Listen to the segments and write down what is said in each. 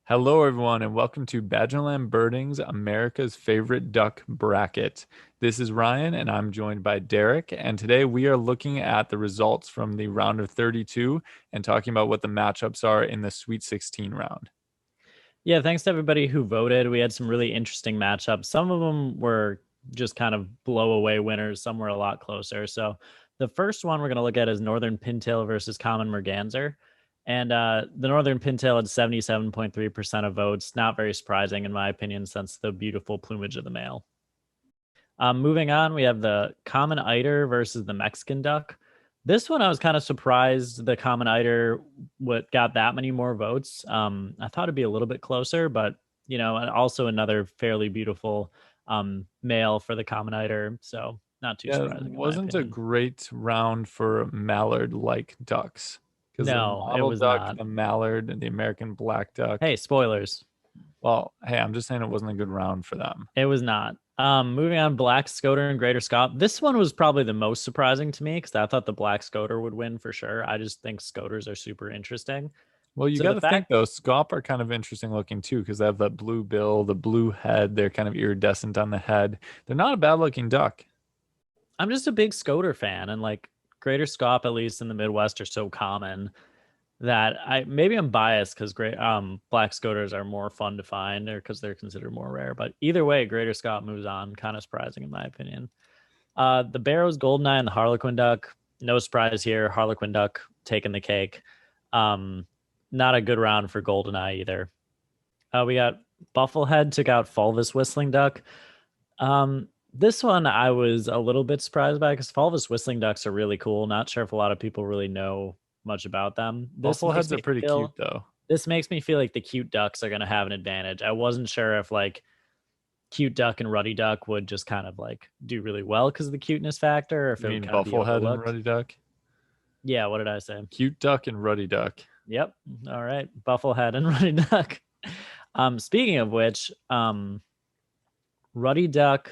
Hello, everyone, and welcome to Badgerland Birding's America's Favorite Duck Bracket. This is Ryan, and I'm joined by Derek. And today we are looking at the results from the round of 32 and talking about what the matchups are in the Sweet 16 round. Yeah, thanks to everybody who voted. We had some really interesting matchups. Some of them were just kind of blow away winners, some were a lot closer. So the first one we're going to look at is Northern Pintail versus Common Merganser. And the Northern Pintail had 77.3% of votes. Not very surprising, in my opinion, since the beautiful plumage of the male. Moving on, we have the Common Eider versus the Mexican duck. This one, I was kind of surprised the Common Eider got that many more votes. I thought it'd be a little bit closer, but and also another fairly beautiful male for the Common Eider. So not too Yeah, it surprising in my wasn't a opinion. great round for mallard-like ducks because the No, it mottle was duck, not. the mallard, and the American black duck. Hey, spoilers. Well, hey, I'm just saying it wasn't a good round for them. It was not. Moving on, Black Scoter and Greater Scott. This one was probably the most surprising to me because I thought the Black Scoter would win for sure. I just think Scoters are super interesting. Well, you So got the to think fact though, Scaup are kind of interesting looking too because they have that blue bill, the blue head. They're kind of iridescent on the head. They're not a bad looking duck. I'm just a big Scoter fan, and like Greater Scott, at least in the Midwest, are so common that I'm biased because great Black Scoters are more fun to find or because they're considered more rare. But either way, Greater Scott moves on, kind of surprising in my opinion. The Barrows Goldeneye and the Harlequin Duck, no surprise here. Harlequin Duck taking the cake. Um, Not a good round for Goldeneye either. We got Bufflehead took out Fulvous Whistling Duck. This one I was a little bit surprised by because Fulvous Whistling Ducks are really cool. Not sure if a lot of people really know much about them. Buffleheads are pretty cute though. This makes me feel like the cute ducks are going to have an advantage. I wasn't sure if like cute duck and ruddy duck would just kind of like do really well because of the cuteness factor, or if You it would mean kind of be Bufflehead and overlooked. Ruddy Duck? Yeah, what did I say? Cute duck and Ruddy Duck. Yep. All right. Bufflehead and ruddy duck. Speaking of which, ruddy duck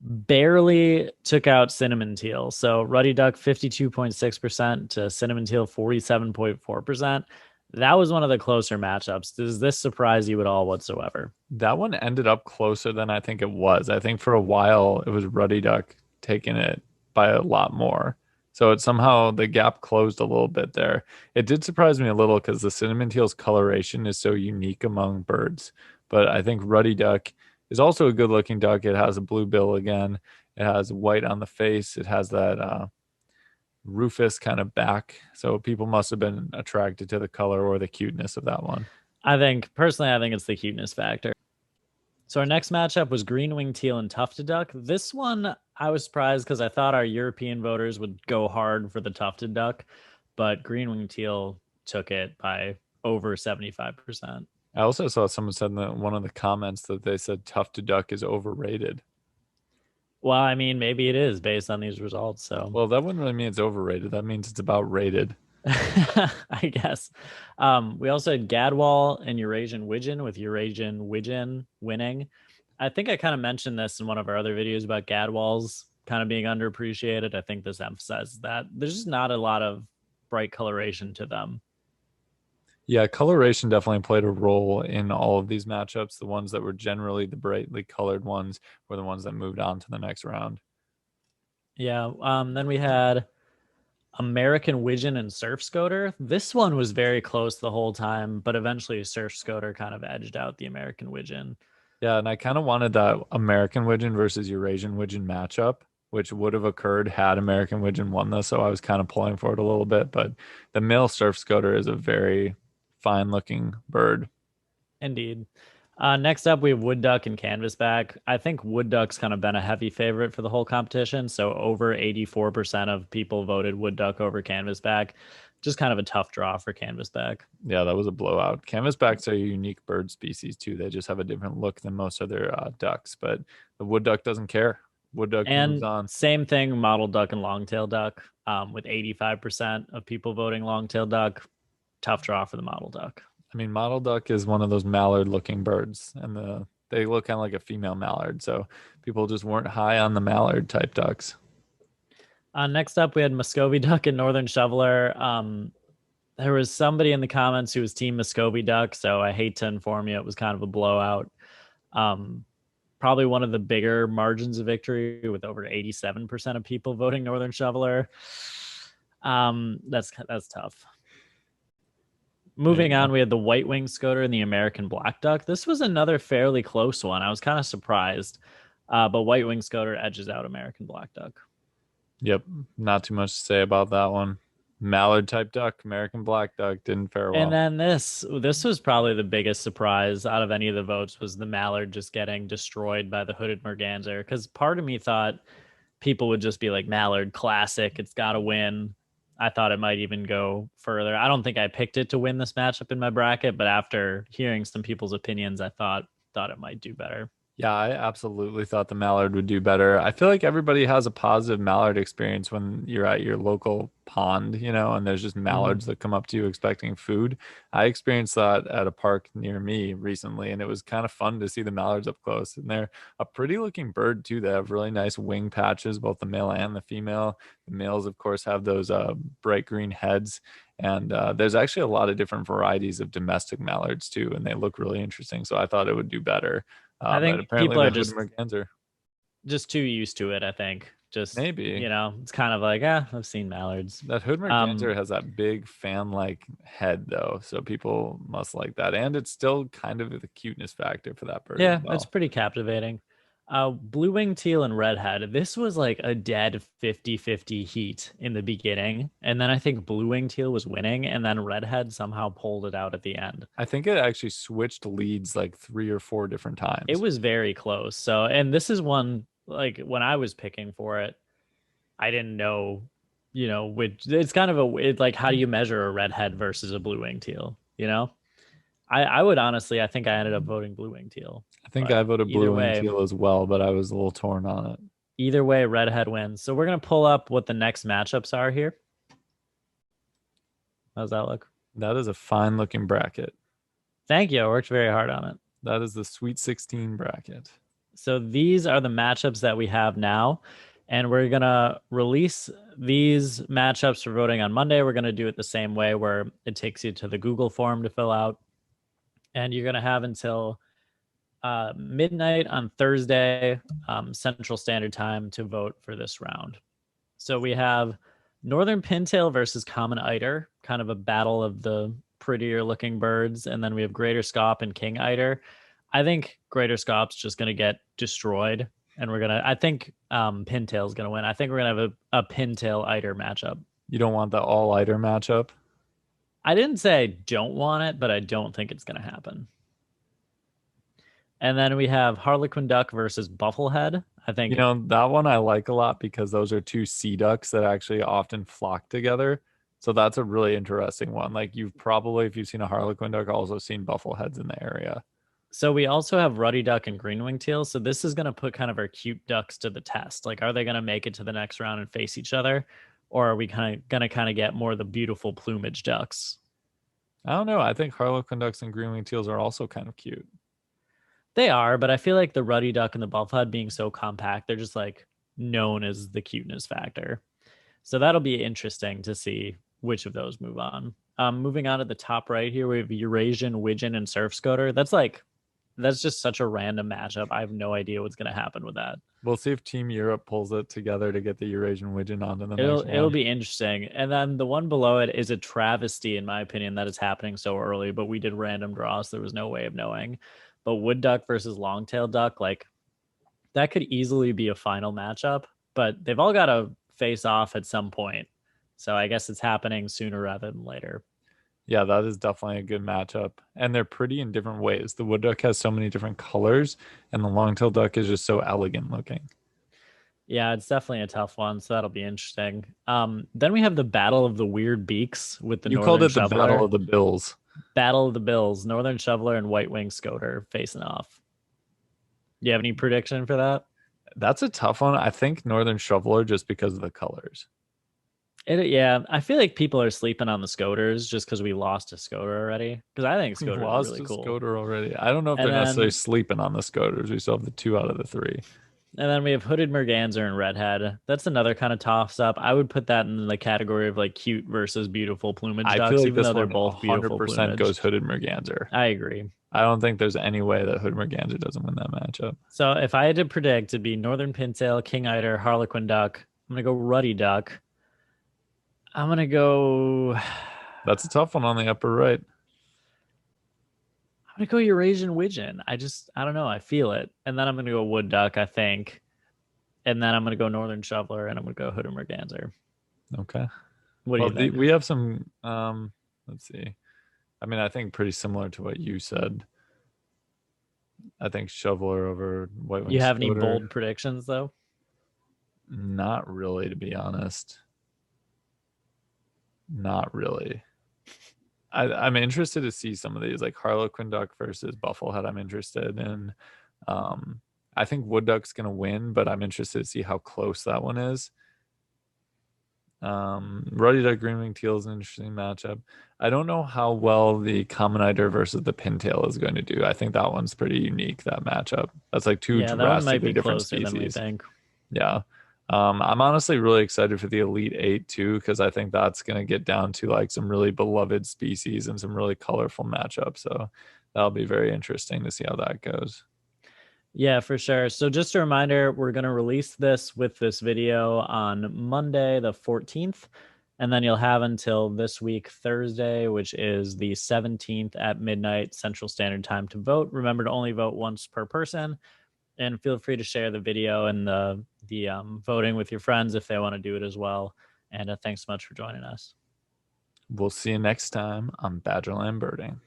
barely took out cinnamon teal. So ruddy duck 52.6% to cinnamon teal 47.4%. That was one of the closer matchups. Does this surprise you at all whatsoever? That one ended up closer than I think it was. I think for a while it was Ruddy Duck taking it by a lot more. So it somehow the gap closed a little bit there. It did surprise me a little because the cinnamon teal's coloration is so unique among birds. But I think Ruddy Duck is also a good looking duck. It has a blue bill again. It has white on the face. It has that rufous kind of back. So people must have been attracted to the color or the cuteness of that one. I think it's the cuteness factor. So our next matchup was green winged teal and tufted duck. This one I was surprised because I thought our European voters would go hard for the tufted duck, but green winged teal took it by over 75%. I also saw someone said in one of the comments that they said tough to duck is overrated. Well, I mean, maybe it is based on these results. So Well, that wouldn't really mean it's overrated. That means it's about rated. I guess. We also had Gadwall and Eurasian Widgeon with Eurasian Widgeon winning. I think I kind of mentioned this in one of our other videos about Gadwalls kind of being underappreciated. I think this emphasizes that there's just not a lot of bright coloration to them. Yeah, coloration definitely played a role in all of these matchups. The ones that were generally the brightly colored ones were the ones that moved on to the next round. Yeah. Then we had American Widgeon and Surf Scoter. This one was very close the whole time, but eventually Surf Scoter kind of edged out the American Widgeon. Yeah, and I kind of wanted that American Widgeon versus Eurasian Widgeon matchup, which would have occurred had American Widgeon won this. So I was kind of pulling for it a little bit. But the male surf scoter is a very fine looking bird. Indeed. Next up, we have Wood Duck and Canvasback. I think Wood Duck's kind of been a heavy favorite for the whole competition. So over 84% of people voted Wood Duck over Canvasback. Just kind of a tough draw for Canvasback. Yeah, that was a blowout. Canvasbacks are a unique bird species too. They just have a different look than most other ducks, but the wood duck doesn't care. Wood duck moves And on. same thing, Mottled Duck and Longtail Duck, with 85% of people voting Longtail Duck. Tough draw for the Mottled Duck. I mean, mottle duck is one of those mallard-looking birds, and they look kind of like a female mallard. So people just weren't high on the mallard type ducks. Next up, we had Muscovy Duck and Northern Shoveler. There was somebody in the comments who was Team Muscovy Duck, so I hate to inform you, it was kind of a blowout. Um, Probably one of the bigger margins of victory with over 87% of people voting Northern Shoveler. That's tough. There Moving you on, go. we had the White Wing Scoter and the American Black Duck. This was another fairly close one. I was kind of surprised, but White Wing Scoter edges out American Black Duck. Yep, not too much to say about that one. Mallard type duck, American black duck didn't fare And well. then this was probably the biggest surprise out of any of the votes was the Mallard just getting destroyed by the hooded merganser. Because part of me thought people would just be like Mallard classic, it's got to win. I thought it might even go further. I don't think I picked it to win this matchup in my bracket, but after hearing some people's opinions, I thought it might do better. Yeah, I absolutely thought the Mallard would do better. I feel like everybody has a positive Mallard experience when you're at your local pond, and there's just Mm-hmm. mallards that come up to you expecting food. I experienced that at a park near me recently, and it was kind of fun to see the mallards up close. And they're a pretty looking bird too. They have really nice wing patches, both the male and the female. The males, of course, have those bright green heads. And there's actually a lot of different varieties of domestic mallards too, and they look really interesting. So I thought it would do better. I But think apparently people the are hood just merganser, just too used to it, I think. Just, maybe it's kind of like, ah, I've seen mallards. that hood merganser Um, has that big fan-like head though, so people must like that, and it's still kind of the cuteness factor for that bird as yeah, it's well. pretty captivating. Blue wing teal and redhead. This was like a dead 50-50 heat in the beginning. And then I think blue wing teal was winning, and then redhead somehow pulled it out at the end. I think it actually switched leads like 3 or 4 different It times. was very close. So, and this is one like when I was picking for it, I didn't know, which it's kind of like how do you measure a redhead versus a blue wing teal, I would honestly, I think I ended up voting blue wing teal, I think but I voted either blue and way, teal as well, but I was a little torn on it. redhead wins. So we're gonna pull up what the next matchups are here. How's that look? That is a fine looking bracket. Thank you. I worked very hard on it. That is the Sweet 16 bracket. So these are the matchups that we have now. And we're going to release these matchups for voting on Monday. We're going to do it the same way where it takes you to the Google form to fill out. And you're going to have until midnight on Thursday, Central Standard Time, to vote for this round. So we have Northern Pintail versus Common Eider, kind of a battle of the prettier looking birds. And then we have Greater Scaup and King Eider. I think Greater Scaup's just going to get destroyed. And I think Pintail's going to win. I think we're going to have a Pintail Eider matchup. You don't want the all Eider matchup? I didn't say I don't want it, but I don't think it's going to happen. And then we have Harlequin Duck versus Bufflehead. I think, That one I like a lot because those are two sea ducks that actually often flock together. So that's a really interesting one. Like you've probably, if you've seen a Harlequin duck, also seen buffleheads in the area. so we also have Ruddy Duck and Green Wing Teal. So this is going to put kind of our cute ducks to the test. Like, are they going to make it to the next round and face each other? Or are we going to get more of the beautiful plumage ducks? I don't know. I think Harlequin ducks and green winged teals are also kind of cute. They are, but I feel like the Ruddy Duck and the Bufflehead being so compact, they're just like known as the cuteness factor. So that'll be interesting to see which of those move on. Moving on to the top right here, we have Eurasian Widgeon and Surf Scoter. That's just such a random matchup. I have no idea what's going to happen with that. We'll see if Team Europe pulls it together to get the Eurasian widgeon onto the next It'll one. be interesting. And then the one below it is a travesty, in my opinion, that is happening so early. But we did random draws. So there was no way of knowing. But wood duck versus longtail duck, like that could easily be a final matchup. But they've all got to face off at some point. So I guess it's happening sooner rather than later. Yeah, that is definitely a good matchup. And they're pretty in different ways. The wood duck has so many different colors, and the long-tailed duck is just so elegant looking. Yeah, it's definitely a tough one, so that'll be interesting. Then we have the Battle of the Weird Beaks with the You called Northern it the Battle Shoveler. of the Bills. Battle of the Bills, Northern Shoveler and White Wing Scoter facing off. Do you have any prediction for that? That's a tough one. I think Northern Shoveler just because of the colors. Yeah, I feel like people are sleeping on the Scoters just because we lost a Scoter already. Because I think We've Scoters are lost really a cool. Scoter already. I don't know if And they're necessarily then sleeping on the Scoters. We still have the 2 out of the 3. And then we have hooded merganser and redhead. That's another kind of toss up. I would put that in the category of like cute versus beautiful plumage I feel ducks, like even this though they're one both beautiful 100% plumage. goes hooded merganser. I agree. I don't think there's any way that hooded merganser doesn't win that matchup. So if I had to predict, it'd be northern pintail, king eider, harlequin duck. I'm gonna go ruddy duck. I'm gonna go. That's a tough one on the upper right. I'm gonna go Eurasian widgeon. I don't know. I feel it. And then I'm gonna go wood duck, I think. And then I'm gonna go northern shoveler, and I'm gonna go hooded merganser. Okay. What do Well, you think? we have some. Let's see. I mean, I think pretty similar to what you said. I think shoveler over white wing You have any scoter. bold predictions though? Not really, to be honest. Not really. I'm interested to see some of these, like Harlequin duck versus bufflehead. I'm interested in. Um, I think wood duck's gonna win, but I'm interested to see how close that one is. Ruddy duck green wing teal is an interesting matchup. I don't know how well the common eider versus the pintail is going to do. I think that one's pretty unique, that matchup. That's like two Yeah, that one might drastically be different closer than we species. think. Yeah. I'm honestly really excited for the Elite Eight too, because I think that's going to get down to like some really beloved species and some really colorful matchups. So that'll be very interesting to see how that goes. Yeah, for sure. So just a reminder, we're going to release this with this video on Monday, the 14th. And then you'll have until this week, Thursday, which is the 17th at midnight Central Standard Time to vote. Remember to only vote once per person. And feel free to share the video and the voting with your friends if they want to do it as well. And thanks so much for joining us. We'll see you next time on Badgerland Birding.